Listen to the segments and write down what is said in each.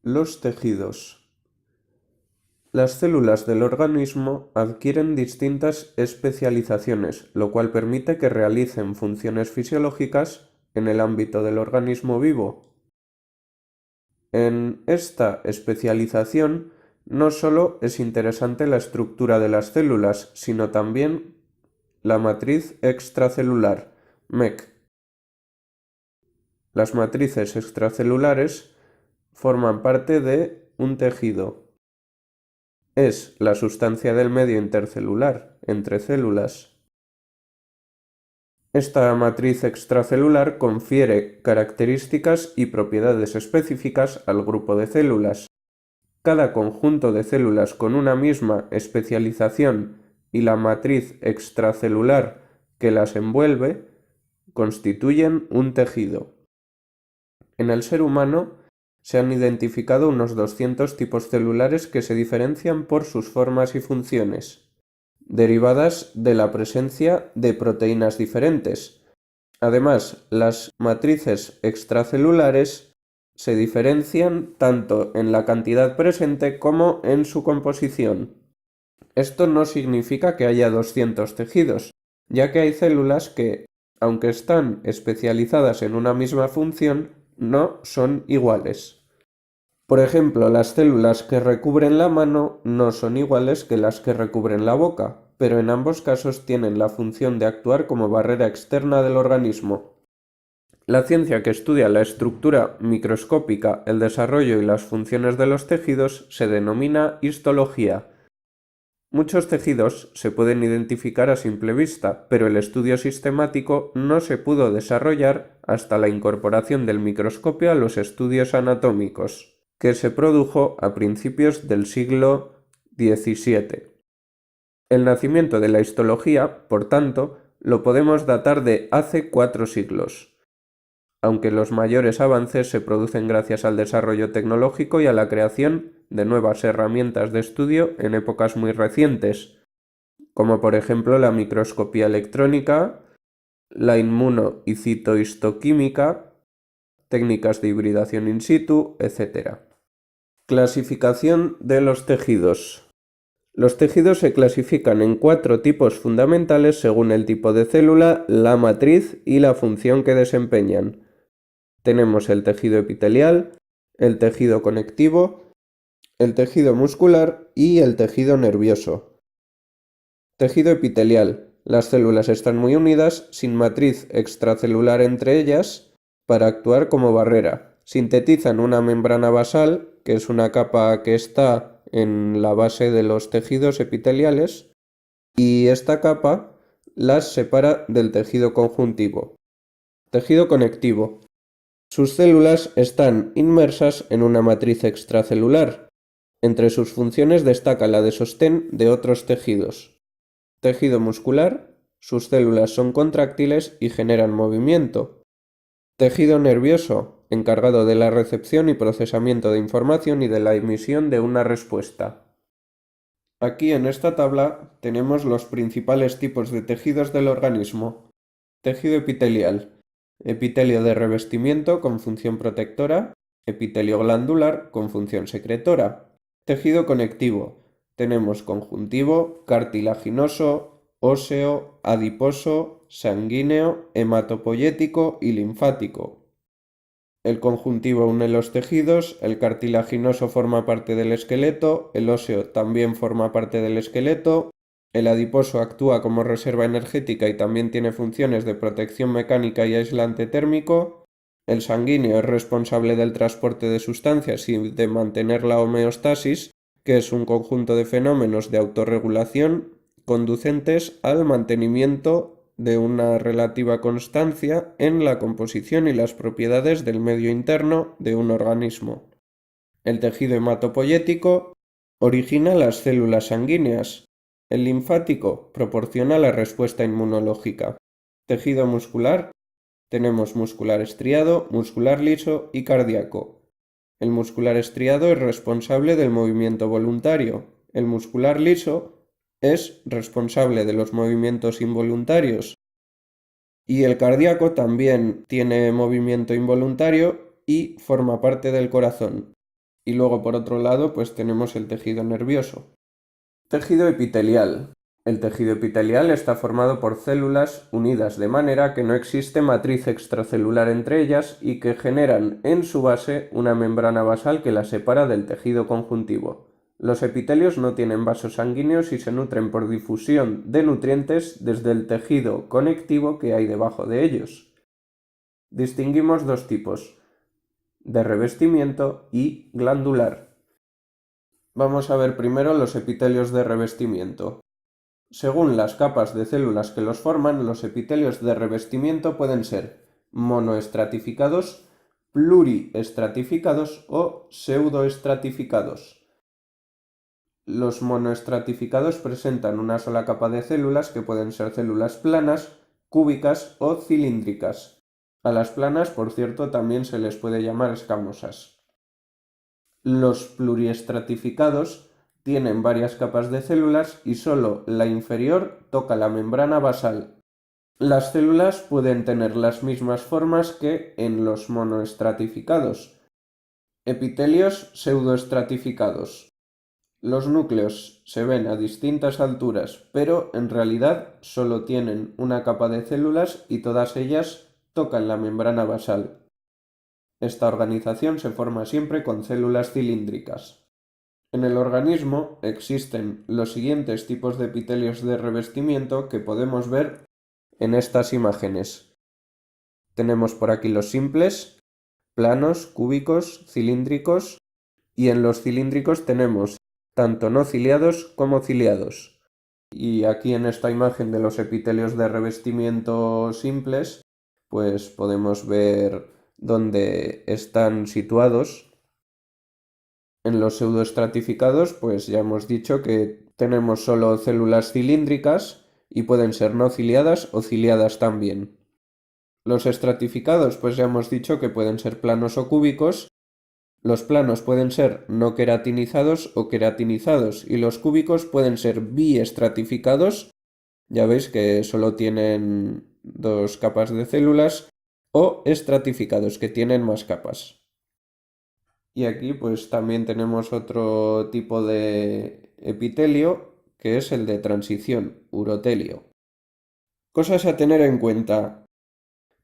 Los tejidos. Las células del organismo adquieren distintas especializaciones, lo cual permite que realicen funciones fisiológicas en el ámbito del organismo vivo. En esta especialización no solo es interesante la estructura de las células, sino también la matriz extracelular, MEC. Las matrices extracelulares forman parte de un tejido. Es la sustancia del medio intercelular, entre células. Esta matriz extracelular confiere características y propiedades específicas al grupo de células. Cada conjunto de células con una misma especialización y la matriz extracelular que las envuelve constituyen un tejido. En el ser humano se han identificado unos 200 tipos celulares que se diferencian por sus formas y funciones, derivadas de la presencia de proteínas diferentes. Además, las matrices extracelulares se diferencian tanto en la cantidad presente como en su composición. Esto no significa que haya 200 tejidos, ya que hay células que, aunque están especializadas en una misma función, no son iguales. Por ejemplo, las células que recubren la mano no son iguales que las que recubren la boca, pero en ambos casos tienen la función de actuar como barrera externa del organismo. La ciencia que estudia la estructura microscópica, el desarrollo y las funciones de los tejidos se denomina histología. Muchos tejidos se pueden identificar a simple vista, pero el estudio sistemático no se pudo desarrollar hasta la incorporación del microscopio a los estudios anatómicos, que se produjo a principios del siglo XVII. El nacimiento de la histología, por tanto, lo podemos datar de hace 4 siglos, aunque los mayores avances se producen gracias al desarrollo tecnológico y a la creación de nuevas herramientas de estudio en épocas muy recientes, como por ejemplo la microscopía electrónica, la inmuno y citohistoquímica, técnicas de hibridación in situ, etc. Clasificación de los tejidos. Los tejidos se clasifican en 4 tipos fundamentales según el tipo de célula, la matriz y la función que desempeñan. Tenemos el tejido epitelial, el tejido conectivo, el tejido muscular y el tejido nervioso. Tejido epitelial. Las células están muy unidas, sin matriz extracelular entre ellas, para actuar como barrera. Sintetizan una membrana basal, que es una capa que está en la base de los tejidos epiteliales, y esta capa las separa del tejido conjuntivo. Tejido conectivo. Sus células están inmersas en una matriz extracelular. Entre sus funciones destaca la de sostén de otros tejidos. Tejido muscular. Sus células son contráctiles y generan movimiento. Tejido nervioso, encargado de la recepción y procesamiento de información y de la emisión de una respuesta. Aquí en esta tabla tenemos los principales tipos de tejidos del organismo. Tejido epitelial. Epitelio de revestimiento con función protectora, epitelio glandular con función secretora. Tejido conectivo. Tenemos conjuntivo, cartilaginoso, óseo, adiposo, sanguíneo, hematopoyético y linfático. El conjuntivo une los tejidos, el cartilaginoso forma parte del esqueleto, el óseo también forma parte del esqueleto. El adiposo actúa como reserva energética y también tiene funciones de protección mecánica y aislante térmico. El sanguíneo es responsable del transporte de sustancias y de mantener la homeostasis, que es un conjunto de fenómenos de autorregulación conducentes al mantenimiento de una relativa constancia en la composición y las propiedades del medio interno de un organismo. El tejido hematopoyético origina las células sanguíneas. El linfático proporciona la respuesta inmunológica. Tejido muscular. Tenemos muscular estriado, muscular liso y cardíaco. El muscular estriado es responsable del movimiento voluntario. El muscular liso es responsable de los movimientos involuntarios. Y el cardíaco también tiene movimiento involuntario y forma parte del corazón. Y luego por otro lado pues tenemos el tejido nervioso. Tejido epitelial. El tejido epitelial está formado por células unidas de manera que no existe matriz extracelular entre ellas y que generan en su base una membrana basal que la separa del tejido conjuntivo. Los epitelios no tienen vasos sanguíneos y se nutren por difusión de nutrientes desde el tejido conectivo que hay debajo de ellos. Distinguimos dos tipos, de revestimiento y glandular. Vamos a ver primero los epitelios de revestimiento. Según las capas de células que los forman, los epitelios de revestimiento pueden ser monoestratificados, pluriestratificados o pseudoestratificados. Los monoestratificados presentan una sola capa de células que pueden ser células planas, cúbicas o cilíndricas. A las planas, por cierto, también se les puede llamar escamosas. Los pluriestratificados tienen varias capas de células y solo la inferior toca la membrana basal. Las células pueden tener las mismas formas que en los monoestratificados. Epitelios pseudoestratificados. Los núcleos se ven a distintas alturas, pero en realidad solo tienen una capa de células y todas ellas tocan la membrana basal. Esta organización se forma siempre con células cilíndricas. En el organismo existen los siguientes tipos de epitelios de revestimiento que podemos ver en estas imágenes. Tenemos por aquí los simples, planos, cúbicos, cilíndricos, y en los cilíndricos tenemos tanto no ciliados como ciliados. Y aquí en esta imagen de los epitelios de revestimiento simples, pues podemos ver dónde están situados. En los pseudoestratificados, pues ya hemos dicho que tenemos solo células cilíndricas y pueden ser no ciliadas o ciliadas también. Los estratificados, pues ya hemos dicho que pueden ser planos o cúbicos. Los planos pueden ser no queratinizados o queratinizados y los cúbicos pueden ser biestratificados, ya veis que solo tienen dos capas de células, o estratificados, que tienen más capas. Y aquí pues también tenemos otro tipo de epitelio, que es el de transición, urotelio. Cosas a tener en cuenta.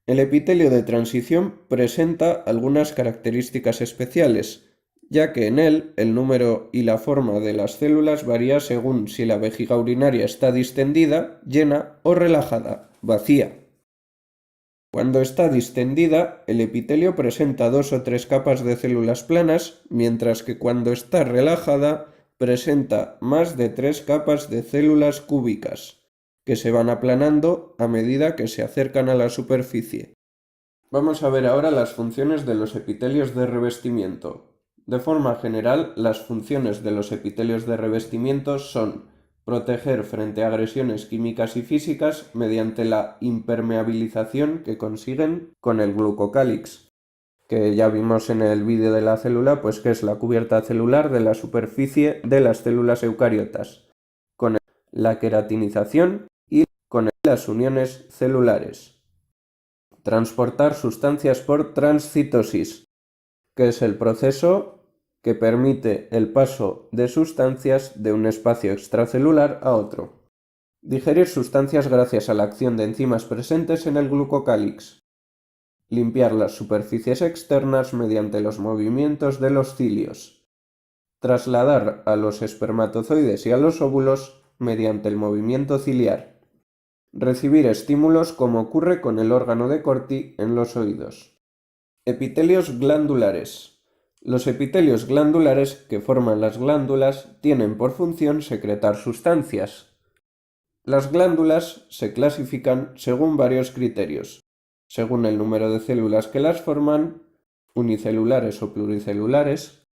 El epitelio de transición presenta algunas características especiales, ya que en él el número y la forma de las células varía según si la vejiga urinaria está distendida, llena o relajada, vacía. Cuando está distendida, el epitelio presenta dos o tres capas de células planas, mientras que cuando está relajada presenta más de tres capas de células cúbicas, que se van aplanando a medida que se acercan a la superficie. Vamos a ver ahora las funciones de los epitelios de revestimiento. De forma general, las funciones de los epitelios de revestimiento son proteger frente a agresiones químicas y físicas mediante la impermeabilización que consiguen con el glucocálix, que ya vimos en el vídeo de la célula, pues que es la cubierta celular de la superficie de las células eucariotas, con la queratinización y con las uniones celulares. Transportar sustancias por transcitosis, que es el proceso que permite el paso de sustancias de un espacio extracelular a otro. Digerir sustancias gracias a la acción de enzimas presentes en el glucocálix. Limpiar las superficies externas mediante los movimientos de los cilios. Trasladar a los espermatozoides y a los óvulos mediante el movimiento ciliar. Recibir estímulos como ocurre con el órgano de Corti en los oídos. Epitelios glandulares. Los epitelios glandulares que forman las glándulas tienen por función secretar sustancias. Las glándulas se clasifican según varios criterios, según el número de células que las forman, unicelulares o pluricelulares,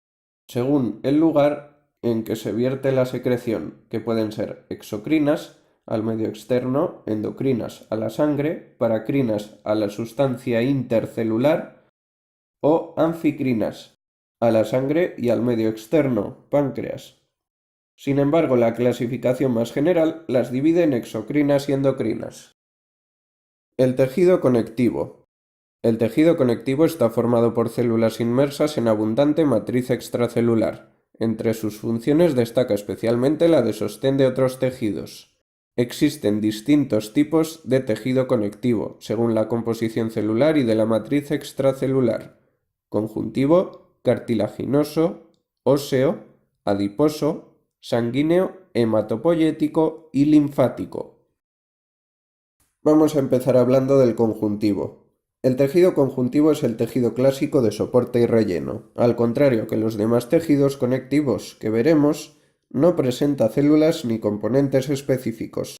según el lugar en que se vierte la secreción, que pueden ser exocrinas al medio externo, endocrinas a la sangre, paracrinas a la sustancia intercelular o anficrinas a la sangre y al medio externo, páncreas. Sin embargo, la clasificación más general las divide en exocrinas y endocrinas. El tejido conectivo. El tejido conectivo está formado por células inmersas en abundante matriz extracelular. Entre sus funciones destaca especialmente la de sostén de otros tejidos. Existen distintos tipos de tejido conectivo, según la composición celular y de la matriz extracelular: conjuntivo, cartilaginoso, óseo, adiposo, sanguíneo, hematopoyético y linfático. Vamos a empezar hablando del conjuntivo. El tejido conjuntivo es el tejido clásico de soporte y relleno. Al contrario que los demás tejidos conectivos que veremos, no presenta células ni componentes específicos.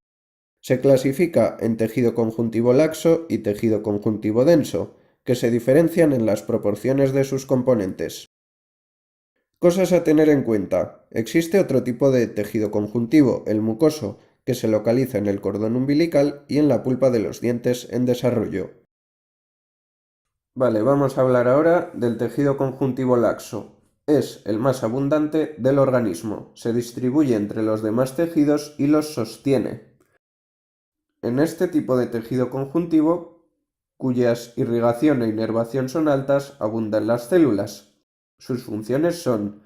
Se clasifica en tejido conjuntivo laxo y tejido conjuntivo denso, que se diferencian en las proporciones de sus componentes. Cosas a tener en cuenta. Existe otro tipo de tejido conjuntivo, el mucoso, que se localiza en el cordón umbilical y en la pulpa de los dientes en desarrollo. Vale, vamos a hablar ahora del tejido conjuntivo laxo. Es el más abundante del organismo. Se distribuye entre los demás tejidos y los sostiene. En este tipo de tejido conjuntivo, cuyas irrigación e inervación son altas, abundan las células. Sus funciones son: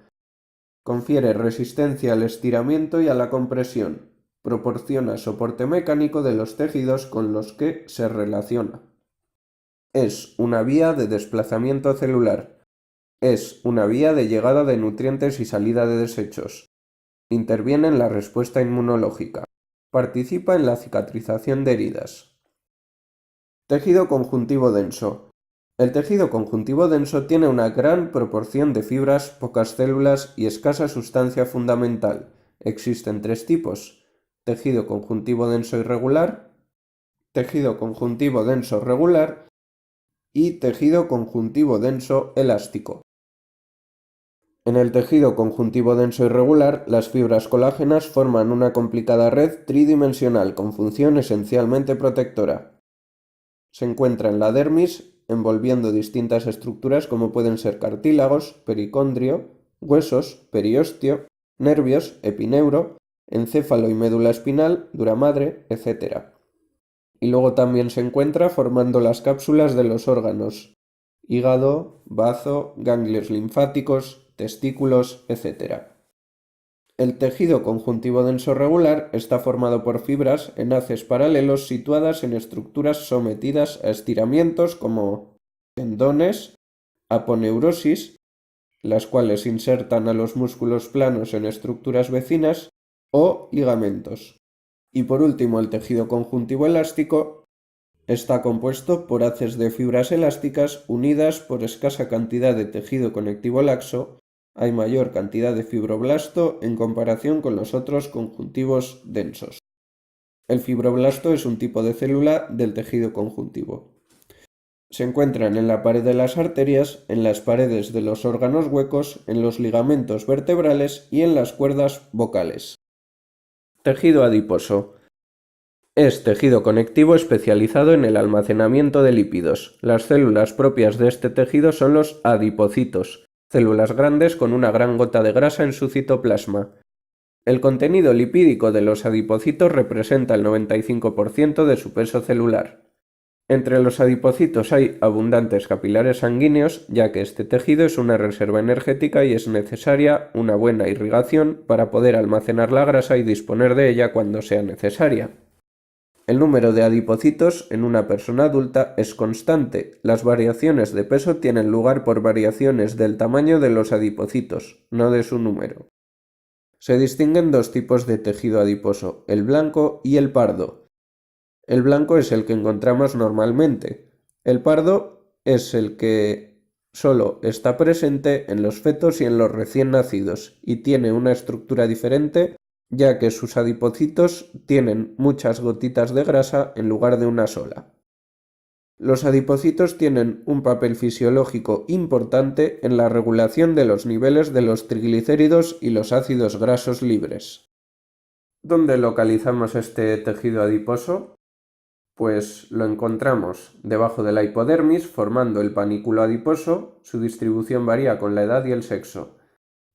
confiere resistencia al estiramiento y a la compresión, proporciona soporte mecánico de los tejidos con los que se relaciona. Es una vía de desplazamiento celular. Es una vía de llegada de nutrientes y salida de desechos. Interviene en la respuesta inmunológica. Participa en la cicatrización de heridas. Tejido conjuntivo denso. El tejido conjuntivo denso tiene una gran proporción de fibras, pocas células y escasa sustancia fundamental. Existen tres tipos: tejido conjuntivo denso irregular, tejido conjuntivo denso regular y tejido conjuntivo denso elástico. En el tejido conjuntivo denso irregular, las fibras colágenas forman una complicada red tridimensional con función esencialmente protectora. Se encuentra en la dermis, envolviendo distintas estructuras como pueden ser cartílagos, pericondrio, huesos, periósteo, nervios, epineuro, encéfalo y médula espinal, dura madre, etc. Y luego también se encuentra formando las cápsulas de los órganos: hígado, bazo, ganglios linfáticos, testículos, etc. El tejido conjuntivo denso regular está formado por fibras en haces paralelos situadas en estructuras sometidas a estiramientos como tendones, aponeurosis, las cuales insertan a los músculos planos en estructuras vecinas, o ligamentos. Y por último, el tejido conjuntivo elástico está compuesto por haces de fibras elásticas unidas por escasa cantidad de tejido conectivo laxo. Hay mayor cantidad de fibroblasto en comparación con los otros conjuntivos densos. El fibroblasto es un tipo de célula del tejido conjuntivo. Se encuentran en la pared de las arterias, en las paredes de los órganos huecos, en los ligamentos vertebrales y en las cuerdas vocales. Tejido adiposo. Es tejido conectivo especializado en el almacenamiento de lípidos. Las células propias de este tejido son los adipocitos, células grandes con una gran gota de grasa en su citoplasma. El contenido lipídico de los adipocitos representa el 95% de su peso celular. Entre los adipocitos hay abundantes capilares sanguíneos, ya que este tejido es una reserva energética y es necesaria una buena irrigación para poder almacenar la grasa y disponer de ella cuando sea necesaria. El número de adipocitos en una persona adulta es constante. Las variaciones de peso tienen lugar por variaciones del tamaño de los adipocitos, no de su número. Se distinguen dos tipos de tejido adiposo, el blanco y el pardo. El blanco es el que encontramos normalmente. El pardo es el que solo está presente en los fetos y en los recién nacidos, y tiene una estructura diferente, ya que sus adipocitos tienen muchas gotitas de grasa en lugar de una sola. Los adipocitos tienen un papel fisiológico importante en la regulación de los niveles de los triglicéridos y los ácidos grasos libres. ¿Dónde localizamos este tejido adiposo? Pues lo encontramos debajo de la hipodermis, formando el panículo adiposo. Su distribución varía con la edad y el sexo.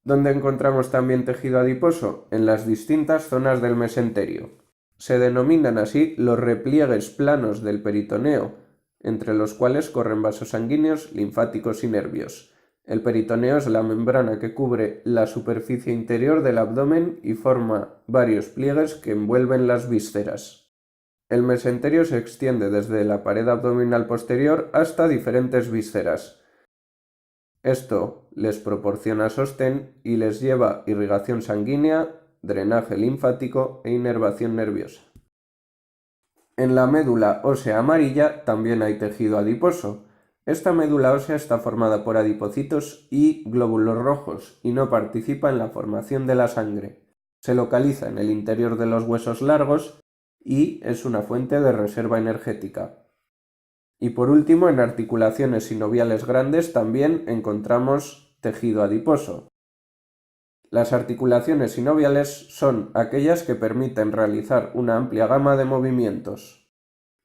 ¿Dónde encontramos también tejido adiposo? En las distintas zonas del mesenterio. Se denominan así los repliegues planos del peritoneo, entre los cuales corren vasos sanguíneos, linfáticos y nervios. El peritoneo es la membrana que cubre la superficie interior del abdomen y forma varios pliegues que envuelven las vísceras. El mesenterio se extiende desde la pared abdominal posterior hasta diferentes vísceras. Esto les proporciona sostén y les lleva irrigación sanguínea, drenaje linfático e inervación nerviosa. En la médula ósea amarilla también hay tejido adiposo. Esta médula ósea está formada por adipocitos y glóbulos rojos y no participa en la formación de la sangre. Se localiza en el interior de los huesos largos y es una fuente de reserva energética. Y por último, en articulaciones sinoviales grandes también encontramos tejido adiposo. Las articulaciones sinoviales son aquellas que permiten realizar una amplia gama de movimientos.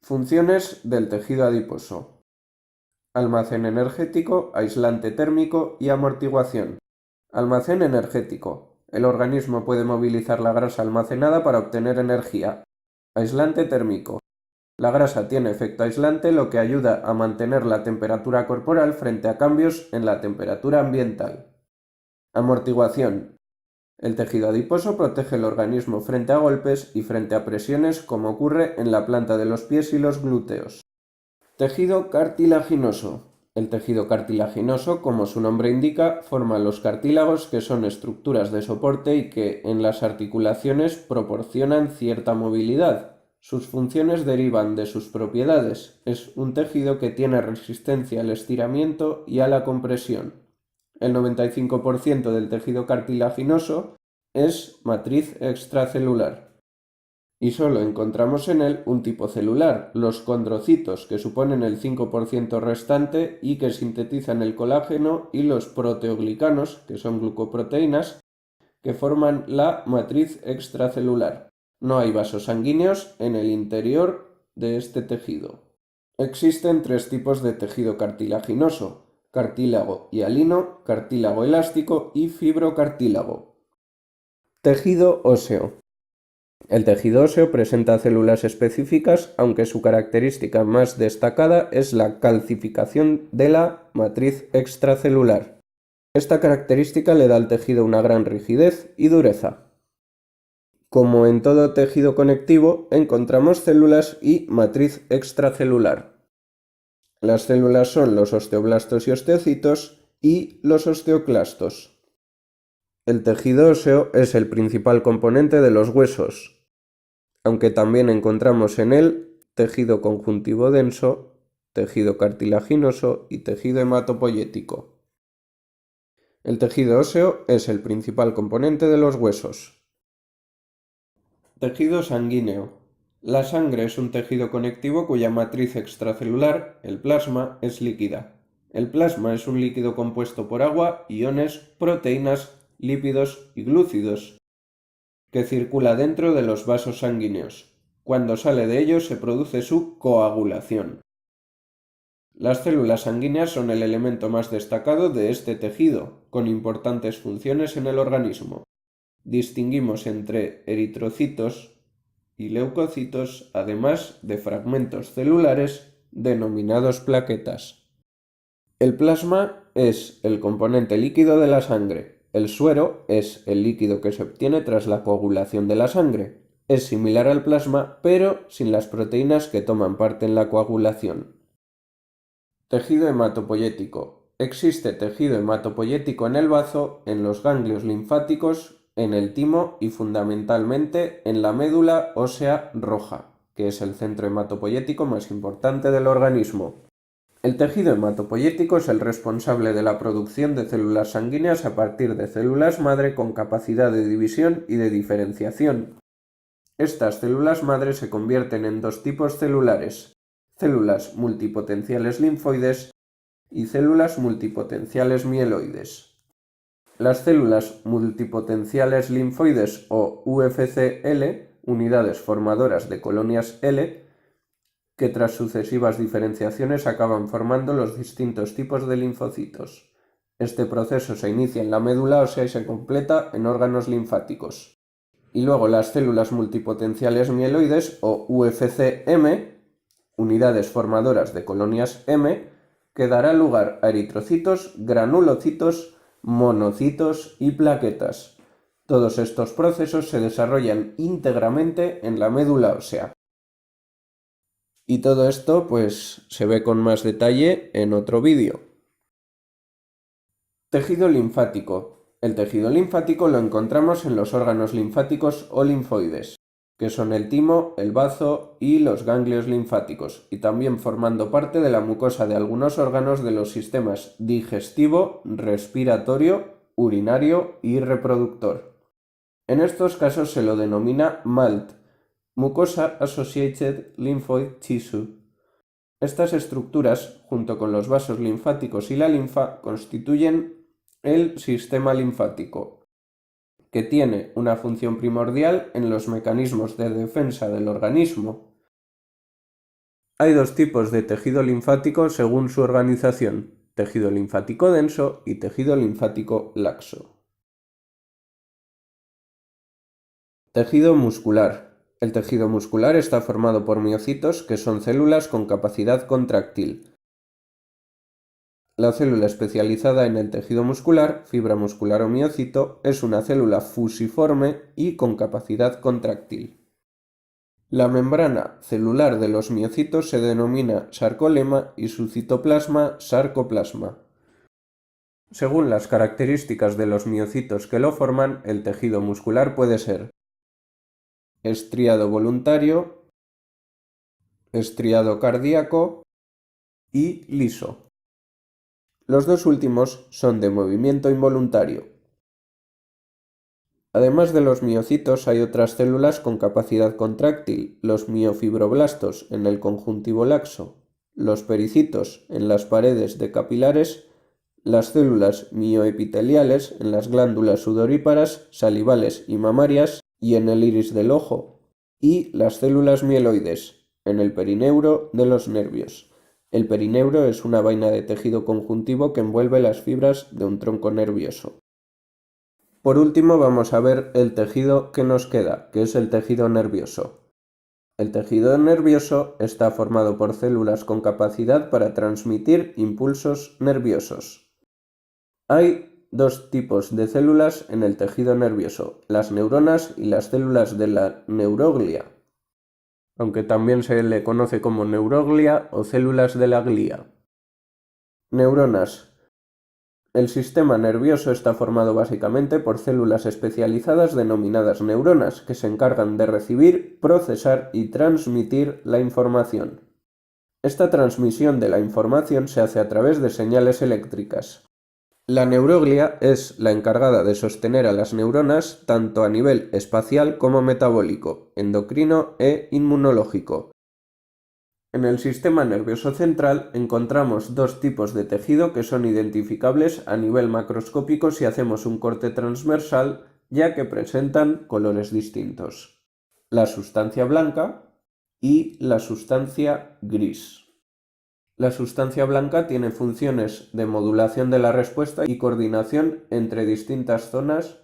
Funciones del tejido adiposo: almacén energético, aislante térmico y amortiguación. Almacén energético. El organismo puede movilizar la grasa almacenada para obtener energía. Aislante térmico. La grasa tiene efecto aislante, lo que ayuda a mantener la temperatura corporal frente a cambios en la temperatura ambiental. Amortiguación. El tejido adiposo protege el organismo frente a golpes y frente a presiones, como ocurre en la planta de los pies y los glúteos. Tejido cartilaginoso. El tejido cartilaginoso, como su nombre indica, forma los cartílagos, que son estructuras de soporte y que en las articulaciones proporcionan cierta movilidad. Sus funciones derivan de sus propiedades. Es un tejido que tiene resistencia al estiramiento y a la compresión. El 95% del tejido cartilaginoso es matriz extracelular. Y solo encontramos en él un tipo celular, los condrocitos, que suponen el 5% restante y que sintetizan el colágeno, y los proteoglicanos, que son glucoproteínas, que forman la matriz extracelular. No hay vasos sanguíneos en el interior de este tejido. Existen tres tipos de tejido cartilaginoso: cartílago hialino, cartílago elástico y fibrocartílago. Tejido óseo. El tejido óseo presenta células específicas, aunque su característica más destacada es la calcificación de la matriz extracelular. Esta característica le da al tejido una gran rigidez y dureza. Como en todo tejido conectivo, encontramos células y matriz extracelular. Las células son los osteoblastos y osteocitos y los osteoclastos. El tejido óseo es el principal componente de los huesos, aunque también encontramos en él tejido conjuntivo denso, tejido cartilaginoso y tejido hematopoyético. El tejido óseo es el principal componente de los huesos. Tejido sanguíneo. La sangre es un tejido conectivo cuya matriz extracelular, el plasma, es líquida. El plasma es un líquido compuesto por agua, iones, proteínas, lípidos y glúcidos, que circula dentro de los vasos sanguíneos. Cuando sale de ellos se produce su coagulación. Las células sanguíneas son el elemento más destacado de este tejido, con importantes funciones en el organismo. Distinguimos entre eritrocitos y leucocitos, además de fragmentos celulares denominados plaquetas. El plasma es el componente líquido de la sangre. El suero es el líquido que se obtiene tras la coagulación de la sangre. Es similar al plasma, pero sin las proteínas que toman parte en la coagulación. Tejido hematopoyético. Existe tejido hematopoyético en el bazo, en los ganglios linfáticos, en el timo y fundamentalmente en la médula ósea roja, que es el centro hematopoyético más importante del organismo. El tejido hematopoyético es el responsable de la producción de células sanguíneas a partir de células madre con capacidad de división y de diferenciación. Estas células madre se convierten en dos tipos celulares: células multipotenciales linfoides y células multipotenciales mieloides. Las células multipotenciales linfoides, o UFCL, unidades formadoras de colonias L, que tras sucesivas diferenciaciones acaban formando los distintos tipos de linfocitos. Este proceso se inicia en la médula ósea y se completa en órganos linfáticos. Y luego las células multipotenciales mieloides, o UFCM, unidades formadoras de colonias M, que dará lugar a eritrocitos, granulocitos, monocitos y plaquetas. Todos estos procesos se desarrollan íntegramente en la médula ósea. Y todo esto pues se ve con más detalle en otro vídeo. Tejido linfático. El tejido linfático lo encontramos en los órganos linfáticos o linfoides, que son el timo, el bazo y los ganglios linfáticos, y también formando parte de la mucosa de algunos órganos de los sistemas digestivo, respiratorio, urinario y reproductor. En estos casos se lo denomina MALT, Mucosa Associated Lymphoid Tissue. Estas estructuras, junto con los vasos linfáticos y la linfa, constituyen el sistema linfático, que tiene una función primordial en los mecanismos de defensa del organismo. Hay dos tipos de tejido linfático según su organización: tejido linfático denso y tejido linfático laxo. Tejido muscular. El tejido muscular está formado por miocitos, que son células con capacidad contráctil. La célula especializada en el tejido muscular, fibra muscular o miocito, es una célula fusiforme y con capacidad contráctil. La membrana celular de los miocitos se denomina sarcolema y su citoplasma sarcoplasma. Según las características de los miocitos que lo forman, el tejido muscular puede ser estriado voluntario, estriado cardíaco y liso. Los dos últimos son de movimiento involuntario. Además de los miocitos, hay otras células con capacidad contráctil: los miofibroblastos en el conjuntivo laxo, los pericitos en las paredes de capilares, las células mioepiteliales en las glándulas sudoríparas, salivales y mamarias y en el iris del ojo, y las células mieloides en el perineuro de los nervios. El perineuro es una vaina de tejido conjuntivo que envuelve las fibras de un tronco nervioso. Por último, vamos a ver el tejido que nos queda, que es el tejido nervioso. El tejido nervioso está formado por células con capacidad para transmitir impulsos nerviosos. Hay dos tipos de células en el tejido nervioso: las neuronas y las células de la neuroglia, aunque también se le conoce como neuroglia o células de la glía. Neuronas. El sistema nervioso está formado básicamente por células especializadas denominadas neuronas, que se encargan de recibir, procesar y transmitir la información. Esta transmisión de la información se hace a través de señales eléctricas. La neuroglia es la encargada de sostener a las neuronas tanto a nivel espacial como metabólico, endocrino e inmunológico. En el sistema nervioso central encontramos dos tipos de tejido que son identificables a nivel macroscópico si hacemos un corte transversal, ya que presentan colores distintos: la sustancia blanca y la sustancia gris. La sustancia blanca tiene funciones de modulación de la respuesta y coordinación entre distintas zonas.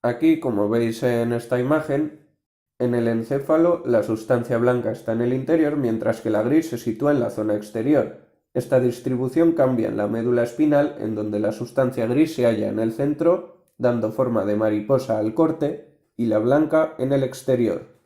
Aquí, como veis en esta imagen, en el encéfalo la sustancia blanca está en el interior, mientras que la gris se sitúa en la zona exterior. Esta distribución cambia en la médula espinal, en donde la sustancia gris se halla en el centro, dando forma de mariposa al corte, y la blanca en el exterior.